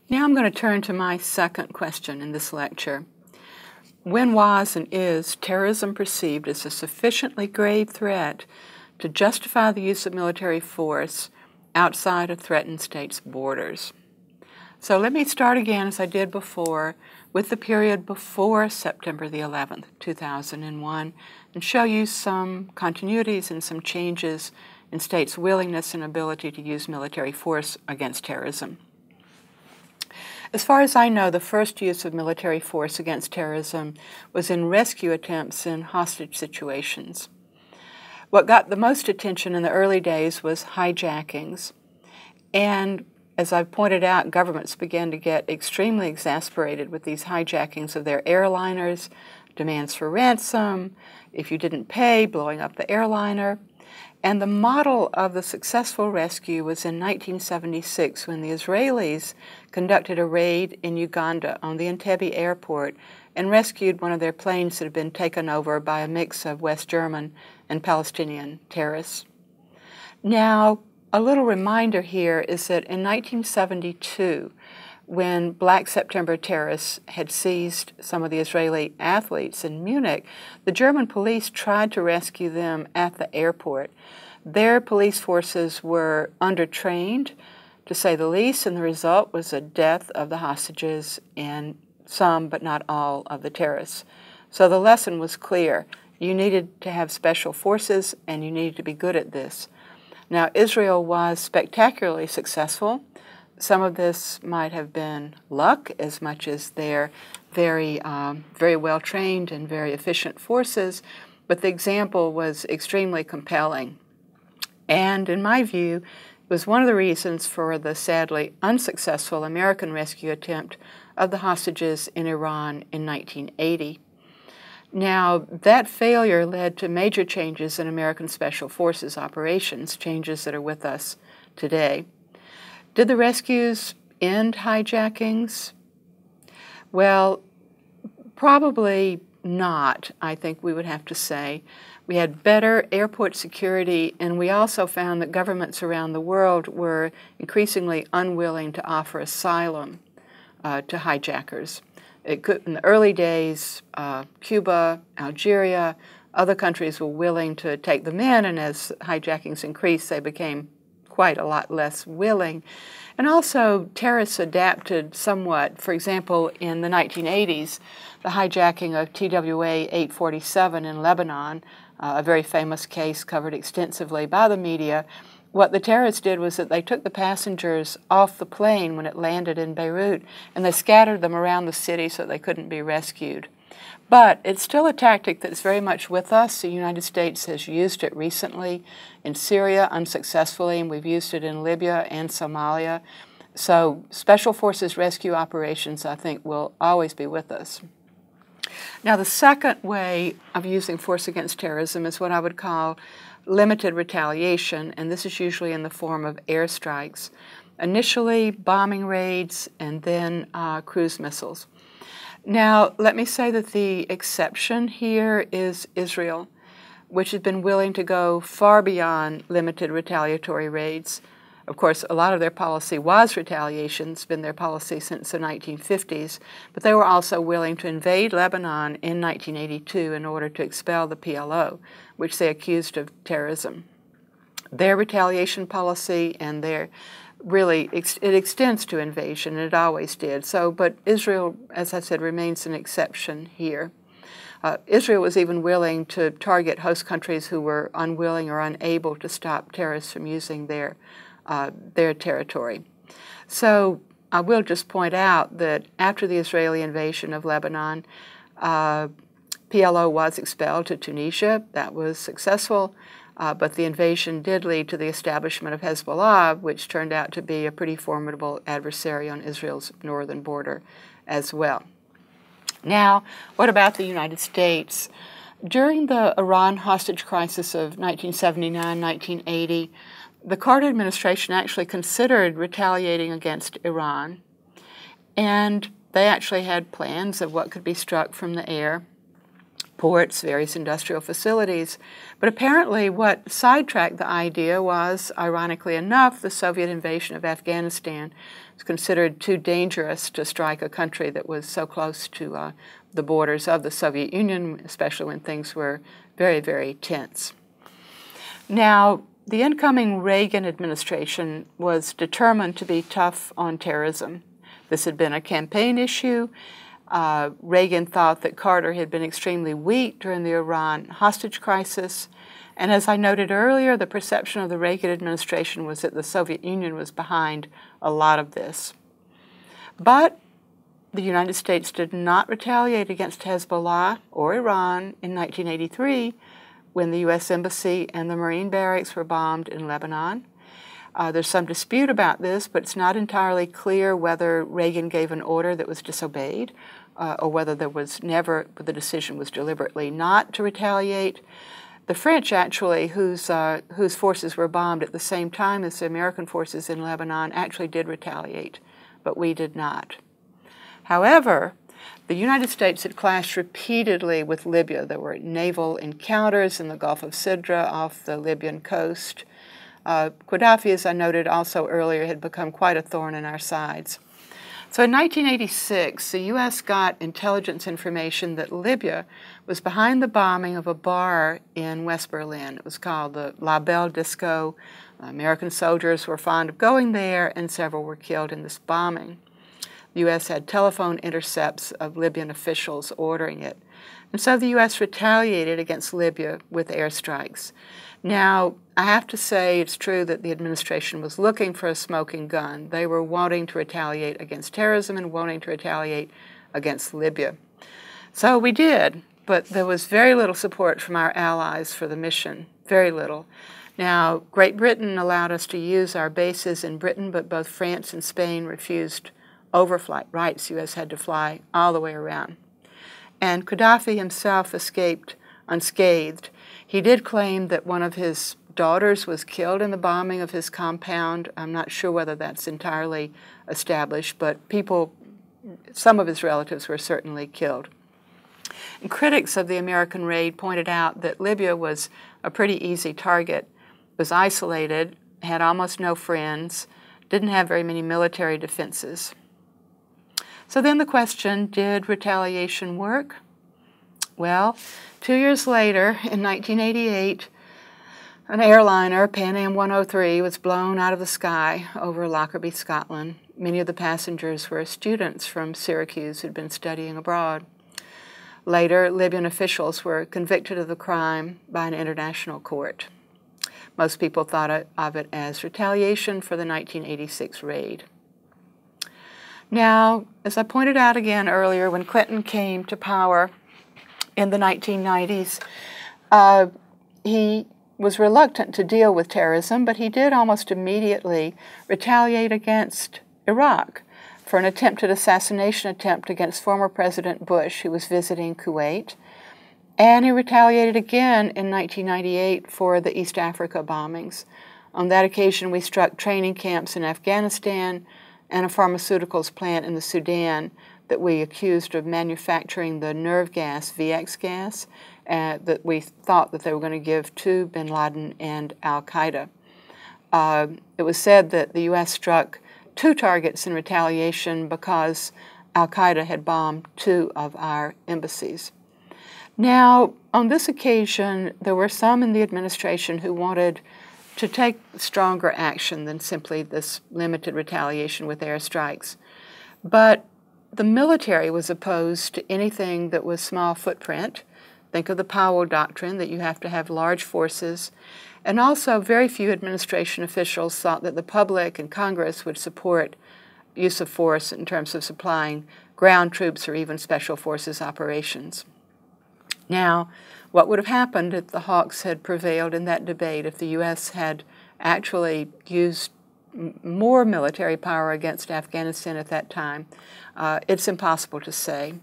Now I'm going to turn to my second question in this lecture. When was and is terrorism perceived as a sufficiently grave threat to justify the use of military force outside a threatened state's borders? So let me start again, as I did before, with the period before September the 11th, 2001, and show you some continuities and some changes in states' willingness and ability to use military force against terrorism. As far as I know, the first use of military force against terrorism was in rescue attempts in hostage situations. What got the most attention in the early days was hijackings, and as I've pointed out, governments began to get extremely exasperated with these hijackings of their airliners, demands for ransom, if you didn't pay, blowing up the airliner. And the model of the successful rescue was in 1976 when the Israelis conducted a raid in Uganda on the Entebbe airport and rescued one of their planes that had been taken over by a mix of West German and Palestinian terrorists. Now, a little reminder here is that in 1972, when Black September terrorists had seized some of the Israeli athletes in Munich, the German police tried to rescue them at the airport. Their police forces were undertrained, to say the least, and the result was the death of the hostages and some, but not all, of the terrorists. So the lesson was clear. You needed to have special forces, and you needed to be good at this. Now, Israel was spectacularly successful. Some of this might have been luck as much as their very well-trained and very efficient forces, but the example was extremely compelling. And in my view, it was one of the reasons for the sadly unsuccessful American rescue attempt of the hostages in Iran in 1980. Now, that failure led to major changes in American Special Forces operations, changes that are with us today. Did the rescues end hijackings? Well, probably not, I think we would have to say. We had better airport security, and we also found that governments around the world were increasingly unwilling to offer asylum to hijackers. In the early days, Cuba, Algeria, other countries were willing to take them in, and as hijackings increased, they became quite a lot less willing. And also, terrorists adapted somewhat. For example, in the 1980s, the hijacking of TWA 847 in Lebanon, a very famous case covered extensively by the media, what the terrorists did was that they took the passengers off the plane when it landed in Beirut, and they scattered them around the city so they couldn't be rescued. But it's still a tactic that's very much with us. The United States has used it recently in Syria unsuccessfully, and we've used it in Libya and Somalia. So Special Forces rescue operations, I think, will always be with us. Now, the second way of using force against terrorism is what I would call limited retaliation, and this is usually in the form of airstrikes. Initially, bombing raids, and then cruise missiles. Now, let me say that the exception here is Israel, which has been willing to go far beyond limited retaliatory raids. Of course, a lot of their policy was retaliation. It's been their policy since the 1950s, but they were also willing to invade Lebanon in 1982 in order to expel the PLO, which they accused of terrorism. Their retaliation policy and their it extends to invasion, and it always did. So, but Israel, as I said, remains an exception here. Israel was even willing to target host countries who were unwilling or unable to stop terrorists from using their territory. So I will just point out that after the Israeli invasion of Lebanon, PLO was expelled to Tunisia. That was successful. But the invasion did lead to the establishment of Hezbollah, which turned out to be a pretty formidable adversary on Israel's northern border as well. Now, what about the United States? During the Iran hostage crisis of 1979-1980, the Carter administration actually considered retaliating against Iran, and they actually had plans of what could be struck from the air. ports, various industrial facilities. But apparently what sidetracked the idea was, ironically enough, the Soviet invasion of Afghanistan. It's considered too dangerous to strike a country that was so close to the borders of the Soviet Union, especially when things were very, very tense. Now, the incoming Reagan administration was determined to be tough on terrorism. This had been a campaign issue. Reagan thought that Carter had been extremely weak during the Iran hostage crisis. And as I noted earlier, the perception of the Reagan administration was that the Soviet Union was behind a lot of this. But the United States did not retaliate against Hezbollah or Iran in 1983 when the U.S. Embassy and the Marine barracks were bombed in Lebanon. There's some dispute about this, but it's not entirely clear whether Reagan gave an order that was disobeyed or whether the decision was deliberately not to retaliate. The French, actually, whose forces were bombed at the same time as the American forces in Lebanon, actually did retaliate, but we did not. However, the United States had clashed repeatedly with Libya. There were naval encounters in the Gulf of Sidra off the Libyan coast. Gaddafi, as I noted also earlier, had become quite a thorn in our sides. So in 1986, the U.S. got intelligence information that Libya was behind the bombing of a bar in West Berlin. It was called the La Belle Disco. American soldiers were fond of going there, and several were killed in this bombing. The U.S. had telephone intercepts of Libyan officials ordering it. And so the U.S. retaliated against Libya with airstrikes. Now, I have to say it's true that the administration was looking for a smoking gun. They were wanting to retaliate against terrorism and wanting to retaliate against Libya. So we did, but there was very little support from our allies for the mission, very little. Now, Great Britain allowed us to use our bases in Britain, but both France and Spain refused overflight rights. The U.S. had to fly all the way around. And Gaddafi himself escaped unscathed. He did claim that one of his daughters was killed in the bombing of his compound. I'm not sure whether that's entirely established, but some of his relatives were certainly killed. And critics of the American raid pointed out that Libya was a pretty easy target, was isolated, had almost no friends, didn't have very many military defenses. So then the question, did retaliation work? Well, 2 years later, in 1988, an airliner, Pan Am 103, was blown out of the sky over Lockerbie, Scotland. Many of the passengers were students from Syracuse who'd been studying abroad. Later, Libyan officials were convicted of the crime by an international court. Most people thought of it as retaliation for the 1986 raid. Now, as I pointed out again earlier, when Clinton came to power in the 1990s, he was reluctant to deal with terrorism, but he did almost immediately retaliate against Iraq for an attempted assassination attempt against former President Bush, who was visiting Kuwait. And he retaliated again in 1998 for the East Africa bombings. On that occasion, we struck training camps in Afghanistan and a pharmaceuticals plant in the Sudan that we accused of manufacturing the nerve gas, VX gas, that we thought that they were going to give to bin Laden and al-Qaeda. It was said that the U.S. struck 2 targets in retaliation because al-Qaeda had bombed 2 of our embassies. Now, on this occasion, there were some in the administration who wanted to take stronger action than simply this limited retaliation with airstrikes. But the military was opposed to anything that was small footprint. Think of the Powell Doctrine, that you have to have large forces. And also, very few administration officials thought that the public and Congress would support use of force in terms of supplying ground troops or even special forces operations. Now, what would have happened if the Hawks had prevailed in that debate, if the U.S. had actually used more military power against Afghanistan at that time? It's impossible to say.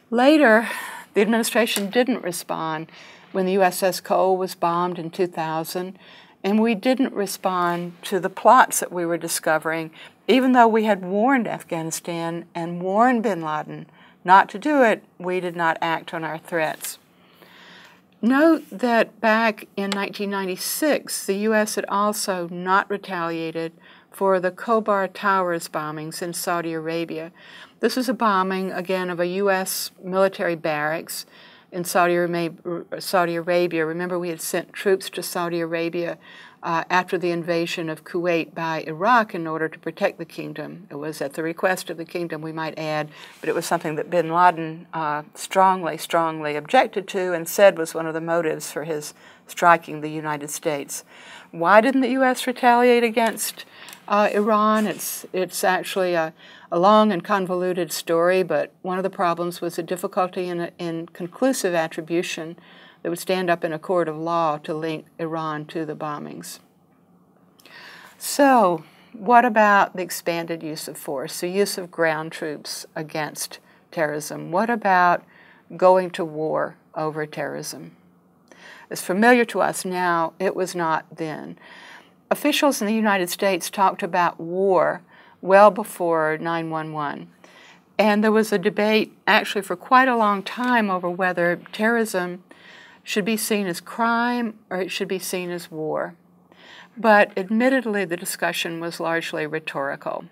Later, the administration didn't respond when the USS Cole was bombed in 2000, and we didn't respond to the plots that we were discovering, even though we had warned Afghanistan and warned bin Laden not to do it, we did not act on our threats. Note that back in 1996, the U.S. had also not retaliated for the Khobar Towers bombings in Saudi Arabia. This was a bombing, again, of a U.S. military barracks in Saudi Arabia. Remember, we had sent troops to Saudi Arabia after the invasion of Kuwait by Iraq in order to protect the kingdom. It was at the request of the kingdom, we might add, but it was something that bin Laden strongly objected to and said was one of the motives for his striking the United States. Why didn't the U.S. retaliate against Iran? It's actually a long and convoluted story, but one of the problems was the difficulty in conclusive attribution that would stand up in a court of law to link Iran to the bombings. So, what about the expanded use of force, the use of ground troops against terrorism? What about going to war over terrorism? It's familiar to us now, it was not then. Officials in the United States talked about war well before 9/11. And there was a debate actually for quite a long time over whether terrorism should be seen as crime or it should be seen as war. But admittedly, the discussion was largely rhetorical.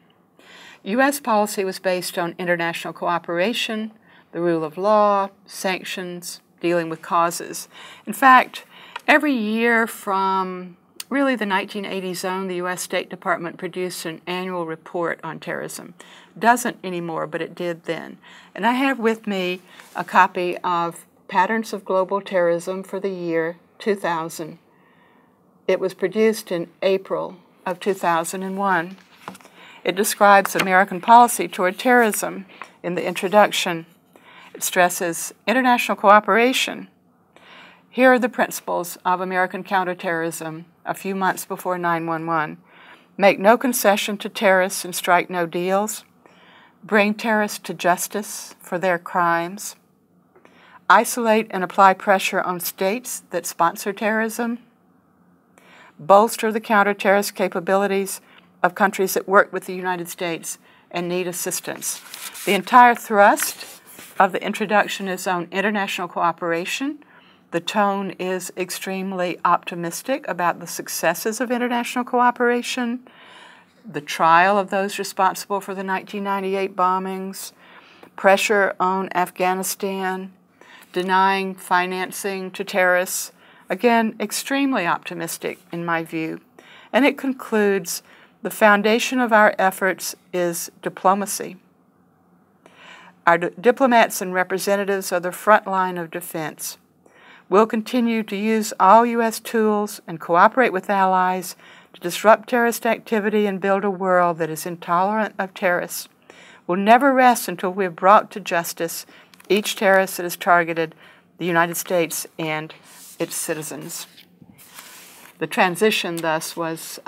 U.S. policy was based on international cooperation, the rule of law, sanctions, dealing with causes. In fact, every year from really the 1980s on, the U.S. State Department produced an annual report on terrorism. Doesn't anymore, but it did then. And I have with me a copy of Patterns of Global Terrorism for the year 2000. It was produced in April of 2001. It describes American policy toward terrorism in the introduction. It stresses international cooperation. Here are the principles of American counterterrorism a few months before 9/11. Make no concession to terrorists and strike no deals. Bring terrorists to justice for their crimes. Isolate and apply pressure on states that sponsor terrorism. Bolster the counter-terrorist capabilities of countries that work with the United States and need assistance. The entire thrust of the introduction is on international cooperation. The tone is extremely optimistic about the successes of international cooperation, the trial of those responsible for the 1998 bombings, pressure on Afghanistan, denying financing to terrorists. Again, extremely optimistic in my view. And it concludes, the foundation of our efforts is diplomacy. Our diplomats and representatives are the front line of defense. We'll continue to use all U.S. tools and cooperate with allies to disrupt terrorist activity and build a world that is intolerant of terrorists. We'll never rest until we have brought to justice each terrorist that has targeted the United States and its citizens. The transition, thus, was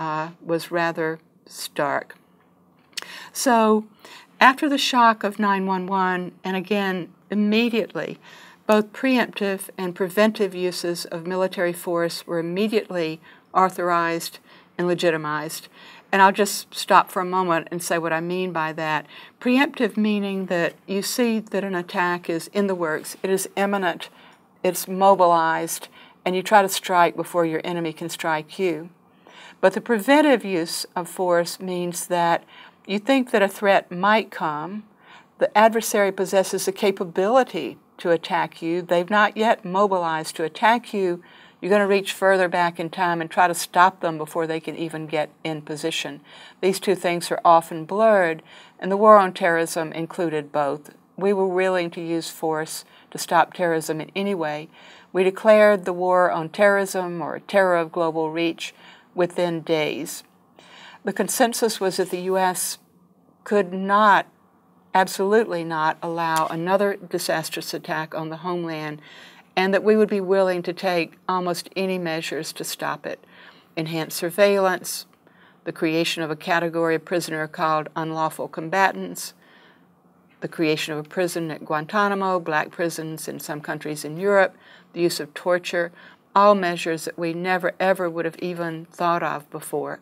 rather stark. So, after the shock of 9/11, and again, immediately, both preemptive and preventive uses of military force were immediately authorized and legitimized. And I'll just stop for a moment and say what I mean by that. Preemptive meaning that you see that an attack is in the works, it is imminent, it's mobilized, and you try to strike before your enemy can strike you. But the preventive use of force means that you think that a threat might come, the adversary possesses the capability to attack you, they've not yet mobilized to attack you, you're going to reach further back in time and try to stop them before they can even get in position. These two things are often blurred, and the war on terrorism included both. We were willing to use force to stop terrorism in any way. We declared the war on terrorism, or terror of global reach, within days. The consensus was that the U.S. could not, absolutely not, allow another disastrous attack on the homeland, and that we would be willing to take almost any measures to stop it. Enhanced surveillance, the creation of a category of prisoner called unlawful combatants, the creation of a prison at Guantanamo, black prisons in some countries in Europe, the use of torture, all measures that we never ever would have even thought of before.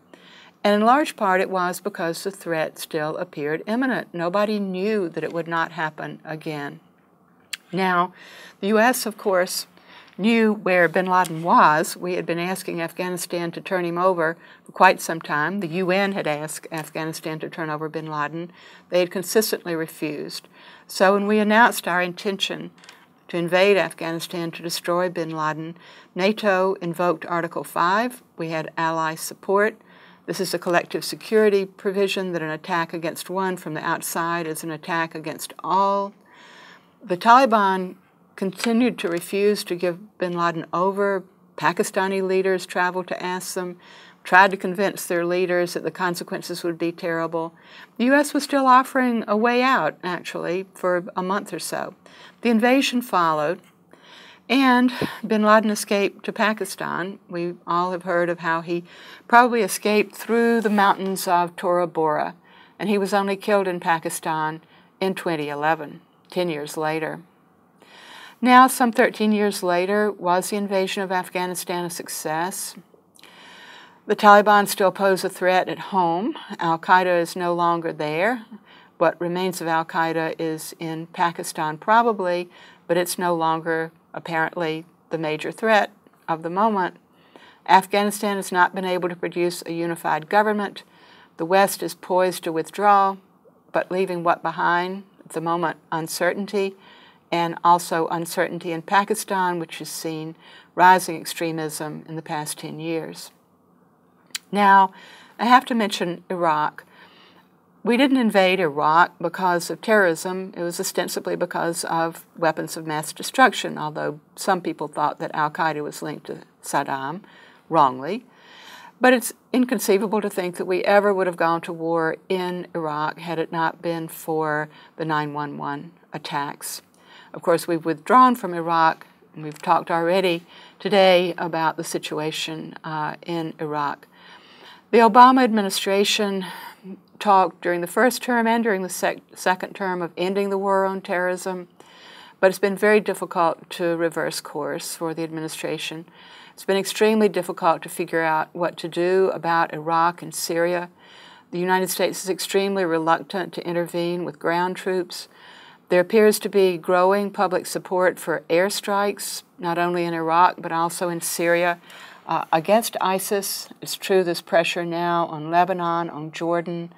And in large part it was because the threat still appeared imminent. Nobody knew that it would not happen again. Now, the U.S., of course, knew where bin Laden was. We had been asking Afghanistan to turn him over for quite some time. The UN had asked Afghanistan to turn over bin Laden. They had consistently refused. So when we announced our intention to invade Afghanistan to destroy bin Laden, NATO invoked Article 5. We had ally support. This is a collective security provision that an attack against one from the outside is an attack against all. The Taliban continued to refuse to give bin Laden over. Pakistani leaders traveled to ask them, tried to convince their leaders that the consequences would be terrible. The U.S. was still offering a way out, actually, for a month or so. The invasion followed, and bin Laden escaped to Pakistan. We all have heard of how he probably escaped through the mountains of Tora Bora, and he was only killed in Pakistan in 2011, 10 years later. Now, some 13 years later, was the invasion of Afghanistan a success? The Taliban still pose a threat at home. Al-Qaeda is no longer there. What remains of Al-Qaeda is in Pakistan probably, but it's no longer apparently the major threat of the moment. Afghanistan has not been able to produce a unified government. The West is poised to withdraw, but leaving what behind? At the moment, uncertainty, and also uncertainty in Pakistan, which has seen rising extremism in the past 10 years. Now, I have to mention Iraq. We didn't invade Iraq because of terrorism. It was ostensibly because of weapons of mass destruction, although some people thought that al-Qaeda was linked to Saddam, wrongly. But it's inconceivable to think that we ever would have gone to war in Iraq had it not been for the 9/11 attacks. Of course, we've withdrawn from Iraq, and we've talked already today about the situation in Iraq. The Obama administration talked during the first term and during the second term of ending the war on terrorism, but it's been very difficult to reverse course for the administration. It's been extremely difficult to figure out what to do about Iraq and Syria. The United States is extremely reluctant to intervene with ground troops. There appears to be growing public support for airstrikes, not only in Iraq but also in Syria, against ISIS. It's true there's pressure now on Lebanon, on Jordan.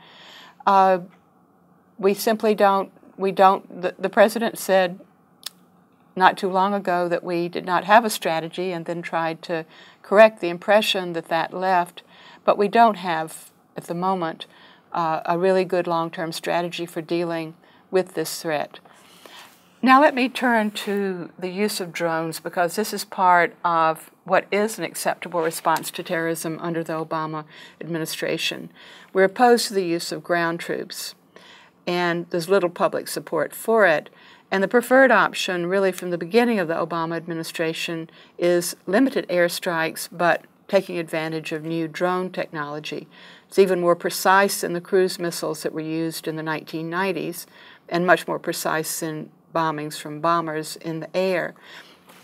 We simply don't, the president said not too long ago that we did not have a strategy and then tried to correct the impression that that left, but we don't have, at the moment, a really good long-term strategy for dealing with this threat. Now let me turn to the use of drones, because this is part of what is an acceptable response to terrorism under the Obama administration. We're opposed to the use of ground troops, and there's little public support for it. And the preferred option, really from the beginning of the Obama administration, is limited airstrikes, but taking advantage of new drone technology. It's even more precise than the cruise missiles that were used in the 1990s, and much more precise than bombings from bombers in the air.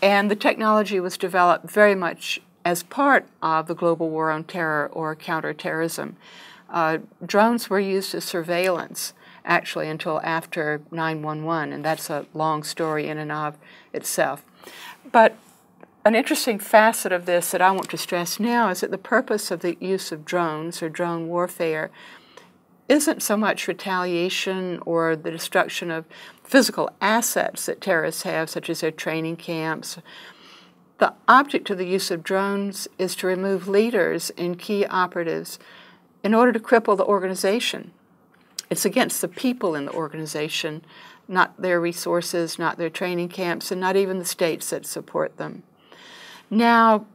And the technology was developed very much as part of the global war on terror or counterterrorism. Drones were used as surveillance, actually, until after 9/11, and that's a long story in and of itself. But an interesting facet of this that I want to stress now is that the purpose of the use of drones or drone warfare isn't so much retaliation or the destruction of physical assets that terrorists have, such as their training camps. The object of the use of drones is to remove leaders and key operatives in order to cripple the organization. It's against the people in the organization, not their resources, not their training camps, and not even the states that support them. Now,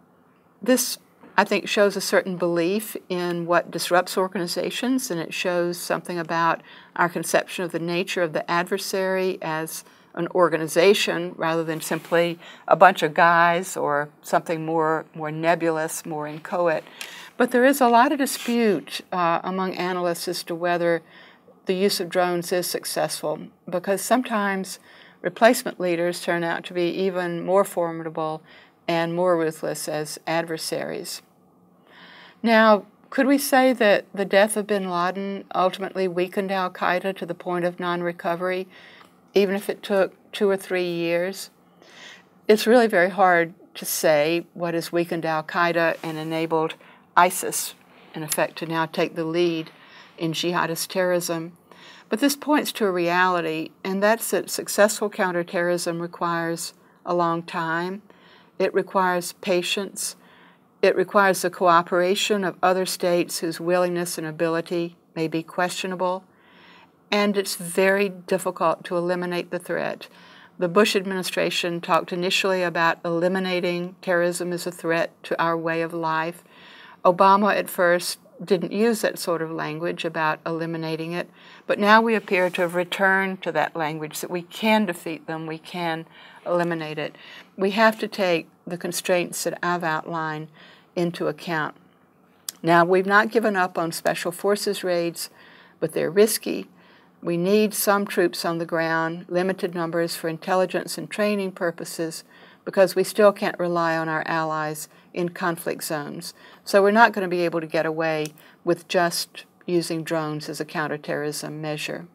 this, I think, shows a certain belief in what disrupts organizations, and it shows something about our conception of the nature of the adversary as an organization rather than simply a bunch of guys or something more nebulous, more inchoate. But there is a lot of dispute among analysts as to whether the use of drones is successful, because sometimes replacement leaders turn out to be even more formidable and more ruthless as adversaries. Now, could we say that the death of bin Laden ultimately weakened al-Qaeda to the point of non-recovery, even if it took 2 or 3 years? It's really very hard to say what has weakened al-Qaeda and enabled ISIS, in effect, to now take the lead in jihadist terrorism. But this points to a reality, and that's that successful counterterrorism requires a long time. It requires patience. It requires the cooperation of other states whose willingness and ability may be questionable. And it's very difficult to eliminate the threat. The Bush administration talked initially about eliminating terrorism as a threat to our way of life. Obama at first didn't use that sort of language about eliminating it, but now we appear to have returned to that language, that we can defeat them, we can eliminate it. We have to take the constraints that I've outlined into account. Now, we've not given up on special forces raids, but they're risky. We need some troops on the ground, limited numbers for intelligence and training purposes, because we still can't rely on our allies in conflict zones. So we're not going to be able to get away with just using drones as a counterterrorism measure.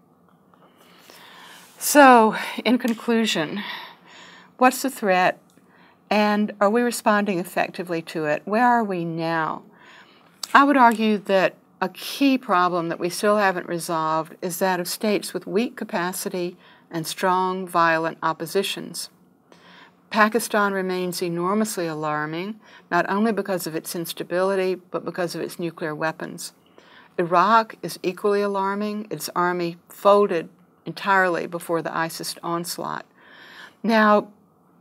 So, in conclusion, what's the threat, and are we responding effectively to it? Where are we now? I would argue that a key problem that we still haven't resolved is that of states with weak capacity and strong, violent oppositions. Pakistan remains enormously alarming, not only because of its instability, but because of its nuclear weapons. Iraq is equally alarming. Its army folded entirely before the ISIS onslaught. Now,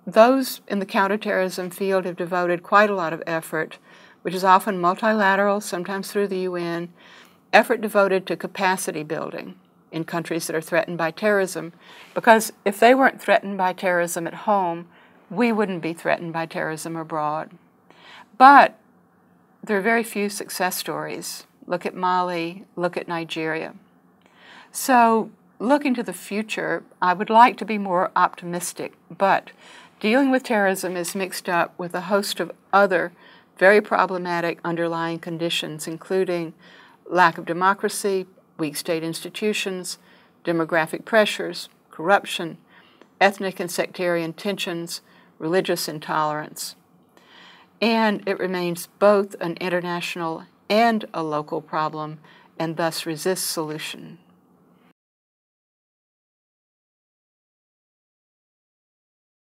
those in the counterterrorism field have devoted quite a lot of effort, which is often multilateral, sometimes through the UN, effort devoted to capacity building in countries that are threatened by terrorism, because if they weren't threatened by terrorism at home, we wouldn't be threatened by terrorism abroad. But there are very few success stories. Look at Mali, look at Nigeria. So, looking to the future, I would like to be more optimistic, but dealing with terrorism is mixed up with a host of other very problematic underlying conditions, including lack of democracy, weak state institutions, demographic pressures, corruption, ethnic and sectarian tensions, religious intolerance. And it remains both an international and a local problem, and thus resists solution.